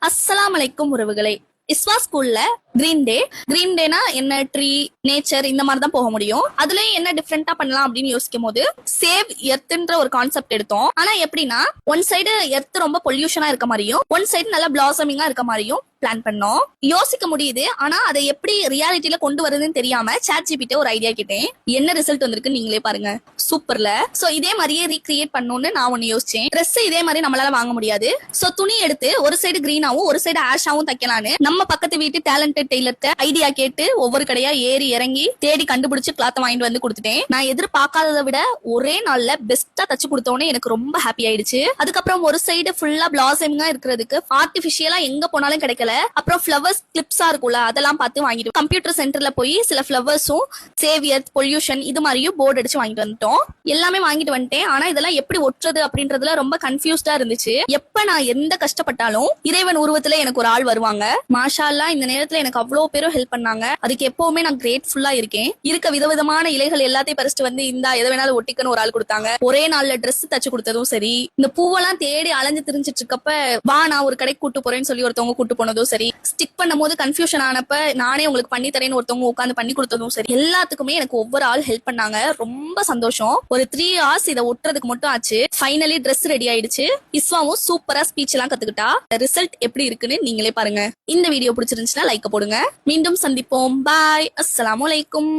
அஸ்ஸலாம் அலைக்கும் உறவுகளே. இஸ்வா ஸ்கூல்ல கிரீன் டேனா என்ன, ட்ரீ, நேச்சர் இந்த மாதிரி தான் போக முடியும். அதுலயும் என்ன டிஃப்ரெண்டா பண்ணலாம் அப்படின்னு யோசிக்கும் போது சேவ் எர்த்ன்ற ஒரு கான்செப்ட் எடுத்தோம். ஆனா எப்படின்னா, ஒன் சைடு எர்த் ரொம்ப பொல்யூஷனா இருக்க மாதிரியும், ஒன் சைடு நல்லா பிளாசமிங்கா இருக்க மாதிரியும் பிளான் பண்ணோம். யோசிக்க முடியுது, ஆனா அதை எப்படி ரியாலிட்டியில கொண்டு வருதுன்னு தெரியாம ChatGPT ஒரு ஐடியா கேட்டேன். என்ன ரிசல்ட் வந்திருக்கு நீங்களே பாருங்க. சூப்பர்ல. சோ இதே மாதிரியே ரீக்ரியேட் பண்ணணும்னு நான் ஒன்னு யோசிச்சேன். ட்ரெஸ் இதே மாதிரி நம்மளால வாங்க முடியாது. சோ துணி எடுத்து ஒரு சைடு கிரீனாவும் ஒரு சைடு ஆஷாவும் தைக்கலான்னு நம்ம பக்கத்து வீட்டு டேலண்டட் டெய்லர்ட்ட ஐடியா கேட்டு ஒவ்வொரு கடையா ஏறி இறங்கி தேடி கண்டுபிடிச்சு கிளாத் வாங்கிட்டு வந்து கொடுத்துட்டேன். நான் எதிர்பார்க்காததை விட ஒரே நாள்ல பெஸ்டா தச்சு கொடுத்தோன்னே எனக்கு ரொம்ப ஹாப்பி ஆயிடுச்சு. அதுக்கப்புறம் ஒரு சைடு ஃபுல்லா பிளாசமிங்கா இருக்கிறதுக்கு ஆர்டிபிஷியலா எங்க போனாலும் கிடைக்கல. அப்புறம் ஃபிளவர்ஸ் கிளிப்ஸா இருக்கும்ல, அதெல்லாம் பார்த்து வாங்கிட்டு கம்ப்யூட்டர் சென்டர்ல போய் சில ஃபிளவர்ஸும் சேவ் எர்த் பொல்யூஷன் இது மாதிரியும் போர்டு அடிச்சு வாங்கிட்டு வந்துட்டோம். எல்லாமே வாங்கிட்டு வந்துட்டேன். ஆனா இதெல்லாம் எப்படி ஒட்டுறது அப்படின்றதுல ரொம்ப கன்ஃபியூஸ்டா இருந்துச்சு. எப்ப நான் எந்த கஷ்டப்பட்டாலும் இறைவன் உருவத்துல எனக்கு ஒரு ஆள் வருவாங்க. மாஷா அல்லாஹ், இந்த நேரத்துல எனக்கு அவ்வளவு பேரும் ஹெல்ப் பண்ணாங்க. அதுக்கு எப்பவுமே நான் கிரேட்ஃபுல்லா இருக்கேன். இருக்க விதவிதமான இலைகள் எல்லாத்தையும் பறிச்சுட்டு வந்து இந்த எதை வேணாலும் ஒட்டிக்கன்னு ஒரு ஆள் கொடுத்தாங்க. ஒரே நாள்ல ட்ரெஸ் தச்சு கொடுத்ததும் சரி, இந்த பூவெல்லாம் தேடி அலைஞ்சு திரிஞ்சிட்டு இருக்கப்ப வா நான் ஒரு கடைக்கு கூட்டு போறேன்னு சொல்லி ஒருத்தவங்க கூட்டு போனதும் சரி, ஸ்டிக் பண்ணும் போது கன்ஃபியூஷன் ஆனப்ப நானே உங்களுக்கு பண்ணி தரேன்னு ஒருத்தவங்க உட்காந்து பண்ணி கொடுத்ததும் சரி, எல்லாத்துக்குமே எனக்கு ஒவ்வொரு ஆள் ஹெல்ப் பண்ணாங்க. ரொம்ப சந்தோஷம். ஒரு 3 hours இதை ஒட்டுறதுக்கு மட்டும் ஆச்சு. ஃபைனலி ட்ரெஸ் ரெடி ஆயிடுச்சு. இஸ்வாவும் சூப்பரா ஸ்பீச் எல்லாம் கத்துக்கிட்டா. ரிசல்ட் எப்படி இருக்குன்னு நீங்களே பாருங்க. இந்த வீடியோ பிடிச்சிருந்துச்சுன்னா லைக் போடுங்க. மீண்டும் சந்திப்போம். பாய். அஸ்ஸலாமு அலைக்கும்.